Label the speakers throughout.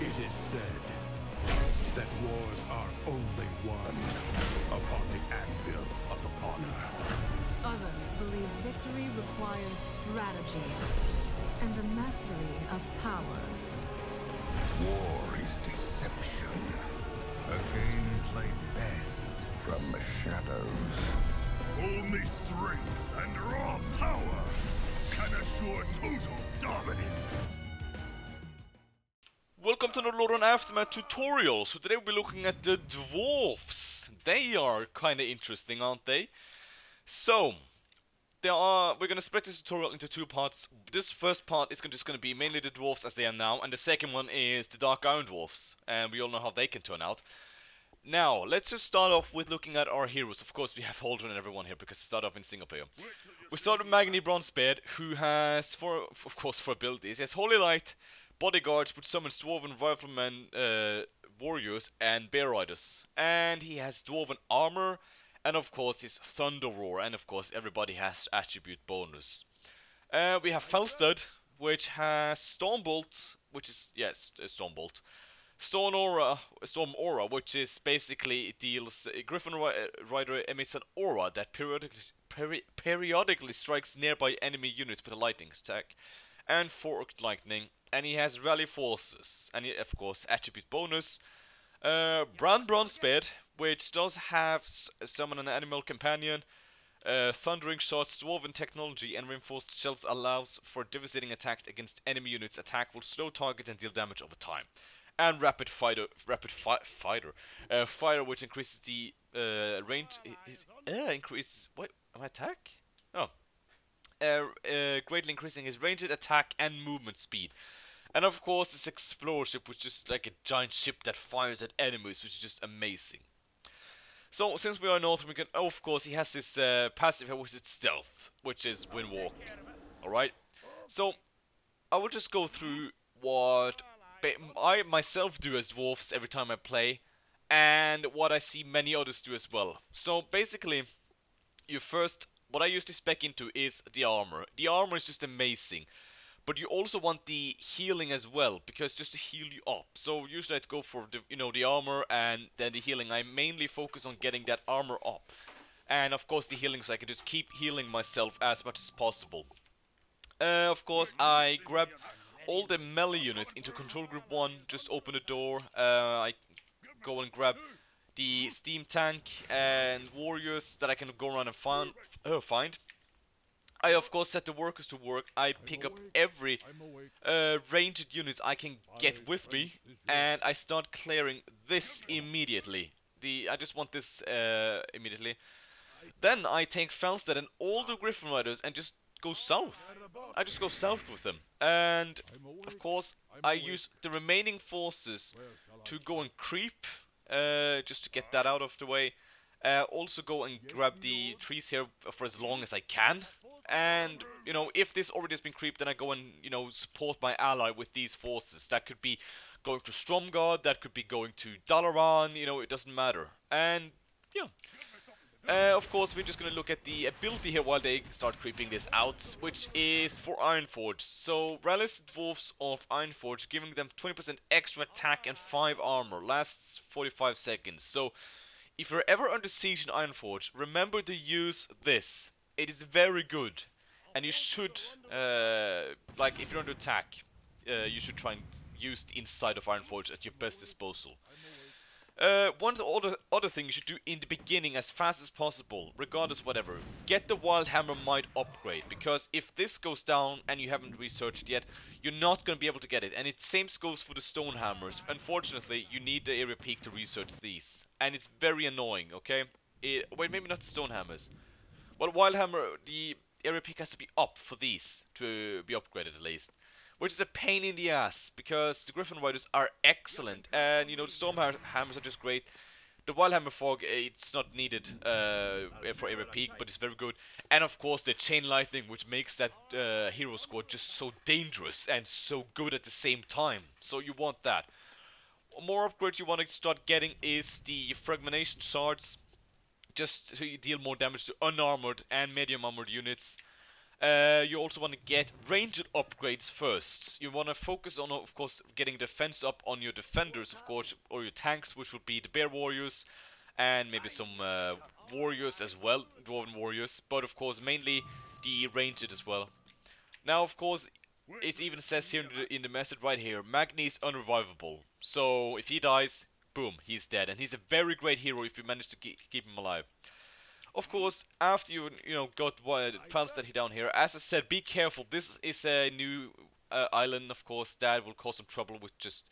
Speaker 1: It is said that wars are only won upon the anvil of honor.
Speaker 2: Others believe victory requires strategy and a mastery of power.
Speaker 3: War is deception. A game played best from the shadows. Only strength and raw power can assure total dominance.
Speaker 4: Welcome to the Lordaeron Aftermath tutorial. So today we'll be looking at the Dwarfs. They are kinda interesting, aren't they? So, we're gonna split this tutorial into two parts. This first part is just gonna be mainly the Dwarfs as they are now, and the second one is the Dark Iron Dwarfs. And we all know how they can turn out. Now, let's just start off with looking at our heroes. Of course, we have Holden and everyone here because we start off in single player. We start with Magni Bronzebeard, who has, of course, for abilities, he has Holy Light, Bodyguards, which summons Dwarven Riflemen, Warriors, and Bear Riders. And he has Dwarven Armor, and of course his Thunder Roar, and of course everybody has attribute bonus. We have Felstead, which has Stormbolt, which is, yes, Stormbolt. Storm Aura, which is basically deals Griffin Rider emits an aura that periodically strikes nearby enemy units with a lightning attack, and Forked Lightning. And he has Rally Forces, and he, of course, attribute bonus. Brand Bronzebeard, which does have Summon an Animal Companion, Thundering Shots, Dwarven Technology, and Reinforced Shells allows for devastating attack against enemy units. Attack will slow target and deal damage over time. And Rapid Fire, which increases the range. Increases what? My attack? Oh. Greatly increasing his ranged attack and movement speed. And of course this Explorer ship, which is like a giant ship that fires at enemies, which is just amazing. So since we are north, we can, of course he has this passive here, which is Stealth, which is Wind Walking. Alright, so I will just go through what I myself do as Dwarfs every time I play, and what I see many others do as well. So basically, what I usually spec into is the armor. The armor is just amazing. But you also want the healing as well, because just to heal you up. So usually I'd go for the, the armor and then the healing. I mainly focus on getting that armor up. And of course the healing, so I can just keep healing myself as much as possible. Of course I grab all the melee units into Control Group 1, just open the door. I go and grab the Steam Tank and Warriors that I can go around and find. I of course set the workers to work. I pick up every ranged units I can get with me, and I start clearing this immediately. I just want this immediately. Then I take Felstead and all the Griffin Riders and just go south. I just go south with them, and of course I use the remaining forces to go and creep, just to get that out of the way. Also go and grab the trees here for as long as I can. And, if this already has been creeped, then I go and, support my ally with these forces. That could be going to Stromgard, that could be going to Dalaran, it doesn't matter. And, yeah. Of course, we're just going to look at the ability here while they start creeping this out, which is for Ironforge. So, rallies Dwarfs of Ironforge, giving them 20% extra attack and 5 armor. Lasts 45 seconds. So, if you're ever under siege in Ironforge, remember to use this. It is very good, and you should, like if you're under attack, you should try and use the inside of Ironforge at your best disposal. One of the other thing you should do in the beginning as fast as possible, regardless whatever, get the Wild Hammer Might upgrade, because if this goes down and you haven't researched yet, you're not going to be able to get it. And it same goes for the Stone Hammers. Unfortunately, you need the Area Peak to research these, and it's very annoying, okay? Wait, maybe not Stone Hammers. Well, Wild Hammer, the Area Peak has to be up for these to be upgraded at least. Which is a pain in the ass, because the Griffin Riders are excellent, and the Storm Hammers are just great. The Wild Hammer Fog, it's not needed for Area Peak, but it's very good. And of course the Chain Lightning, which makes that hero squad just so dangerous and so good at the same time. So you want that. More upgrades you want to start getting is the Fragmentation Shards, just to deal more damage to unarmored and medium armored units. You also want to get ranged upgrades first. You want to focus on, of course, getting defense up on your defenders, of course, or your tanks, which would be the bear warriors, and maybe some warriors as well, dwarven warriors. But of course, mainly the ranged as well. Now, of course, it even says here in the message right here, Magni is unrevivable. So if he dies, boom, he's dead, and he's a very great hero if you manage to keep him alive. Of course, after you got Falstad down here, as I said, be careful. This is a new island, of course, that will cause some trouble with just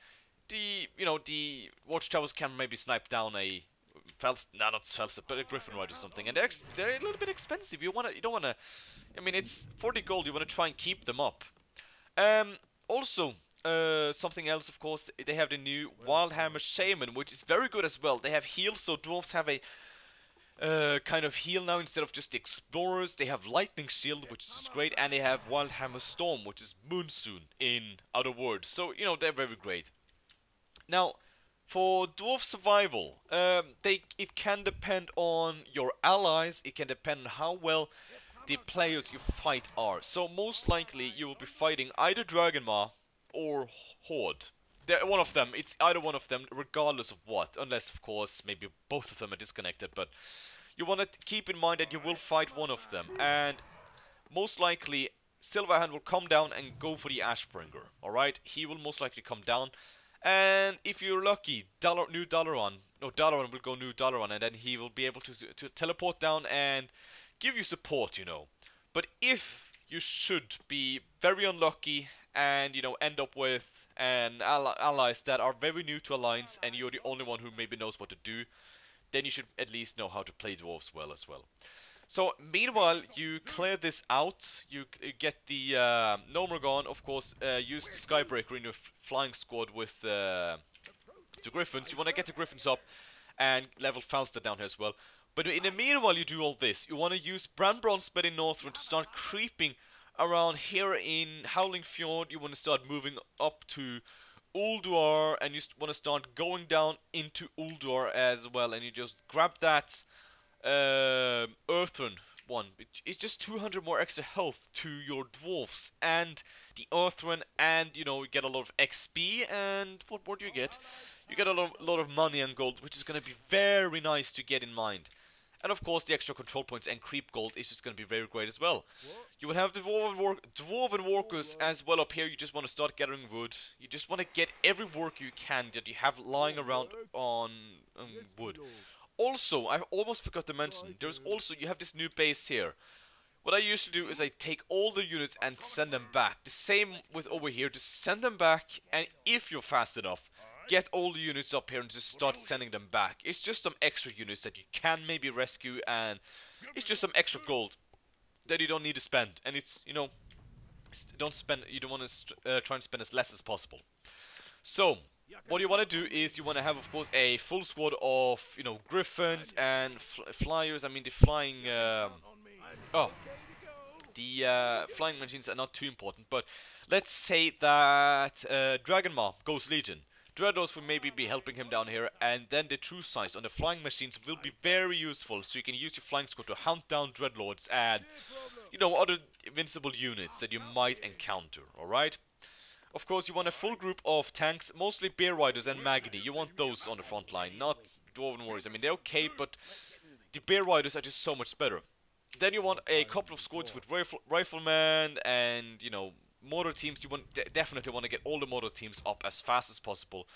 Speaker 4: the the watchtowers can maybe snipe down a not Falstad, but a Griffin Rider or something, and they're a little bit expensive. You don't wanna. I mean, it's 40 gold. You wanna try and keep them up. Also, something else, of course, they have the new Wildhammer Shaman, which is very good as well. They have heal, so dwarves have a kind of heal now instead of just the explorers. They have lightning shield, which is great, and they have Wildhammer Storm, which is monsoon in other words. So they're very great. Now, for Dwarf Survival, it can depend on your allies. It can depend on how well the players you fight are. So most likely you will be fighting either Dragonmaw or Horde. One of them, it's either one of them, regardless of what, unless of course maybe both of them are disconnected, but you want to keep in mind that you will fight one of them, and most likely Silverhand will come down and go for the Ashbringer, alright? He will most likely come down, and if you're lucky, New Dalaran will go New Dalaran, and then he will be able to teleport down and give you support, But if you should be very unlucky and, end up with allies that are very new to Alliance and you're the only one who maybe knows what to do, then you should at least know how to play dwarves well as well. So, meanwhile, you clear this out, you get the Nomergon, of course, use the Skybreaker in your flying squad with the Griffins. You want to get the Griffins up and level Falstad down here as well. But in the meanwhile you do all this, you want to use Brandbronzebed in Northrend to start creeping around here in Howling Fjord. You want to start moving up to Ulduar, and you want to start going down into Ulduar as well, and you just grab that Earthren one. It's just 200 more extra health to your dwarfs and the Earthren, and you get a lot of XP, and what do you get? You get a lot of money and gold, which is going to be very nice to get in mind. And of course the extra control points and creep gold is just going to be very great as well. You will have the dwarven workers as well up here. You just want to start gathering wood. You just want to get every work you can that you have lying around on wood. Also, I almost forgot to mention, you have this new base here. What I usually do is I take all the units and send them back. The same with over here, just send them back, and if you're fast enough, get all the units up here and just start sending them back. It's just some extra units that you can maybe rescue, and it's just some extra gold that you don't need to spend. And it's, you don't want to try and spend as less as possible. So, what you want to do is you want to have, of course, a full squad of, griffins and flyers. I mean, the flying, flying machines are not too important, but let's say that Dragonmaw goes Legion. Dreadlords will maybe be helping him down here, and then the true size on the flying machines will be very useful, so you can use your flying squad to hunt down Dreadlords and, other invincible units that you might encounter, alright? Of course, you want a full group of tanks, mostly Bear Riders and Magni. You want those on the front line, not Dwarven Warriors. I mean, they're okay, but the Bear Riders are just so much better. Then you want a couple of squads with riflemen and, mortar teams. You definitely want to get all the mortar teams up as fast as possible.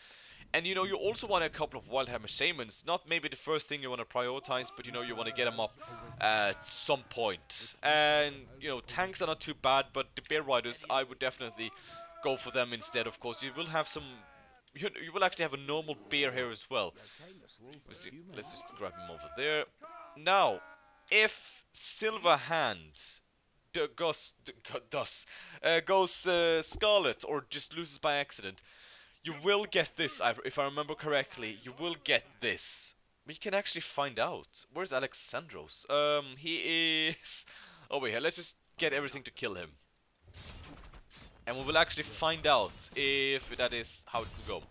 Speaker 4: And you also want a couple of Wildhammer Shamans. Not maybe the first thing you want to prioritize, but you want to get them up at some point. And tanks are not too bad, but the Bear Riders, I would definitely go for them instead. Of course, you will have some. You will actually have a normal bear here as well. Let's just grab him over there. Now, if Silverhand goes Scarlet or just loses by accident, you will get this. If I remember correctly, you will get this. We can actually find out. Where's Alexandros? He is over here. Let's just get everything to kill him, and we will actually find out if that is how it will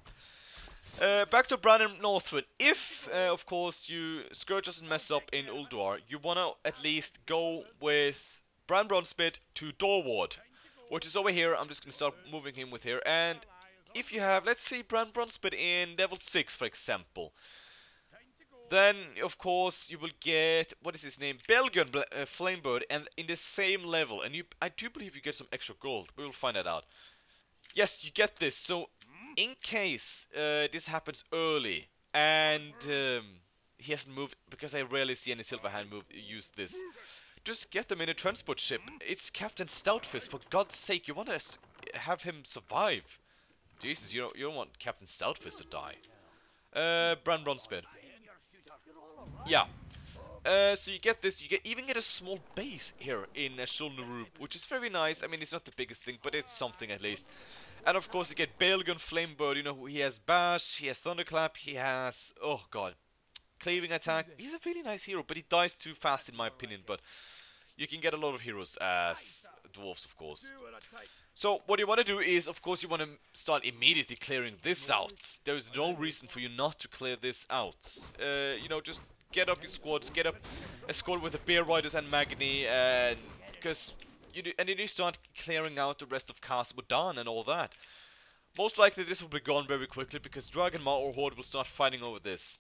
Speaker 4: go. Back to Brandon Northwood. If, of course, Scourge doesn't mess up in Ulduar, you wanna at least go with Brand Bronzebit to Door Ward, which is over here. I'm just going to start moving him with here. And if you have, let's say, Brand Bronzebit in level 6, for example, then, of course, you will get, what is his name? Belgian Flamebird, and in the same level. And I do believe you get some extra gold. We will find that out. Yes, you get this. So, in case this happens early, and he hasn't moved, because I rarely see any Silverhand use this, just get them in a transport ship. It's Captain Stoutfist, for God's sake. You want to have him survive. Jesus, you don't want Captain Stoutfist to die. Brand Bronzebit. Yeah. So you get this. You even get a small base here in Shulnarup, which is very nice. I mean, it's not the biggest thing, but it's something at least. And of course, you get Belgian Flamebird. You know, he has Bash, he has Thunderclap, he has, oh god, Cleaving Attack. He's a really nice hero, but he dies too fast in my opinion. But you can get a lot of heroes as dwarves, of course. So what you want to do is, of course, you want to start immediately clearing this out. There is no reason for you not to clear this out. You know, just get up your squads, get up a squad with the Bear Riders and Magni, and because and then you start clearing out the rest of Castle Modan and all that. Most likely this will be gone very quickly because Dragonmaw or Horde will start fighting over this.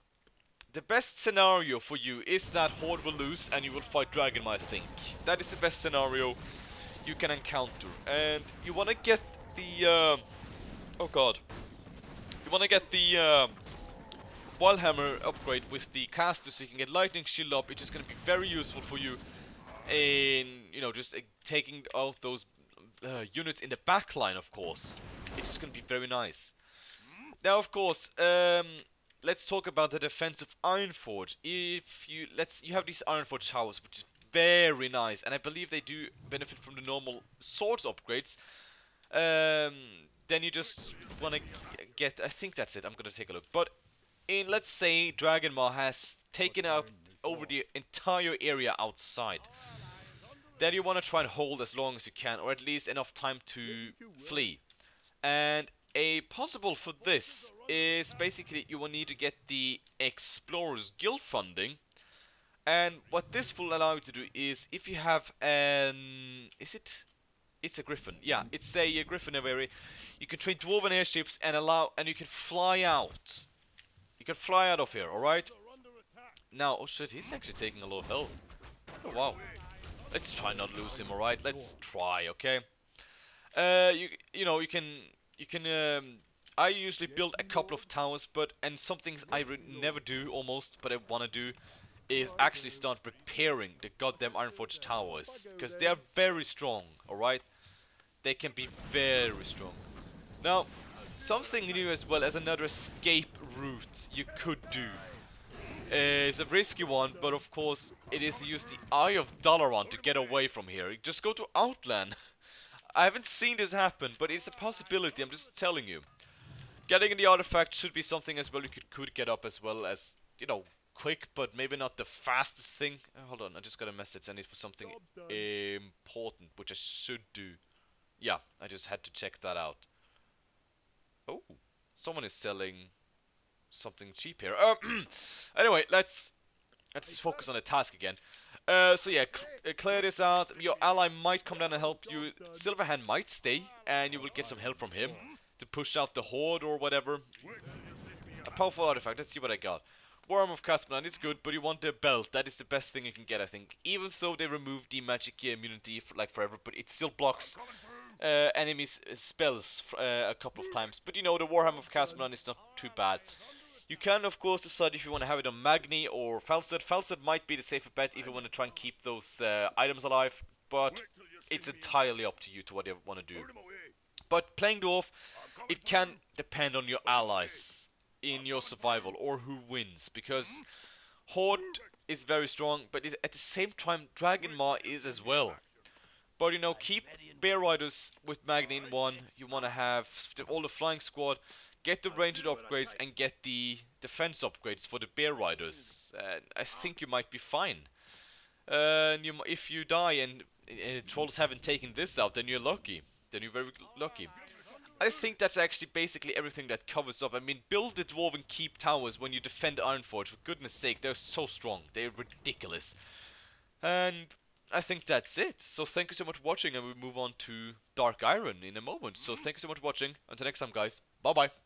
Speaker 4: The best scenario for you is that Horde will lose and you will fight Dragonmaw, I think. That is the best scenario you can encounter. And you want to get the oh god. You want to get the Wildhammer upgrade with the caster so you can get Lightning Shield up, which is going to be very useful for you in, you know, just taking out those units in the back line, of course. It's going to be very nice. Now, of course, let's talk about the Defense of Ironforge. If you have these Ironforge towers, which is very nice, and I believe they do benefit from the normal swords upgrades. Then you just want to get, I think that's it. I'm going to take a look. But in, let's say, Dragonmaw has taken out over the entire area outside. Then you want to try and hold as long as you can, or at least enough time to flee. And a possible for this is basically you will need to get the Explorers Guild funding. And what this will allow you to do is, if you have an... It's a Griffin. Yeah, it's a Griffin area. You can train Dwarven airships and you can fly out. You can fly out of here, alright? Now, oh shit, he's actually taking a lot of health. Oh wow. Let's try not lose him, alright? Let's try, okay? You know, you can I usually build a couple of towers, and some things I never do almost, but I want to do is actually start repairing the goddamn Ironforge towers, because they are very strong, alright? They can be very strong. Now, something new as well as another escape route you could do. It's a risky one, but of course it is to use the Eye of Dalaran to get away from here. You just go to Outland. I haven't seen this happen, but it's a possibility, I'm just telling you. Getting the artifact should be something as well you could get up as well as, you know, quick, but maybe not the fastest thing. Hold on, I just got a message. I need for something important, which I should do. Yeah, I just had to check that out. Oh, someone is selling something cheap here. Anyway, let's focus on the task again. So yeah, clear this out. Your ally might come down and help you. Silverhand might stay, and you will get some help from him to push out the Horde or whatever. A powerful artifact. Let's see what I got. Warhammer of Caspian is good, but you want the belt. That is the best thing you can get, I think. Even though they removed the magic immunity for, like, forever, but it still blocks enemies' spells a couple of times. But you know, the Warhammer of Caspian is not too bad. You can, of course, decide if you want to have it on Magni or Falset. Falset might be the safer bet if you want to try and keep those items alive, but it's entirely up to you to what you want to do. But playing Dwarf, it can depend on your allies in your survival or who wins, because Horde is very strong, but at the same time Dragonmaw is as well. But you know, keep Bear Riders with Magni in one. You want to have all the flying squad, get the ranged upgrades and get the defense upgrades for the Bear Riders. I think you might be fine. If you die and trolls haven't taken this out, then you're lucky. Then you're very lucky. I think that's actually basically everything that covers up. I mean, build the Dwarven Keep towers when you defend Ironforge. For goodness sake, they're so strong. They're ridiculous. And I think that's it. So thank you so much for watching, and we'll move on to Dark Iron in a moment. So thank you so much for watching. Until next time, guys. Bye bye.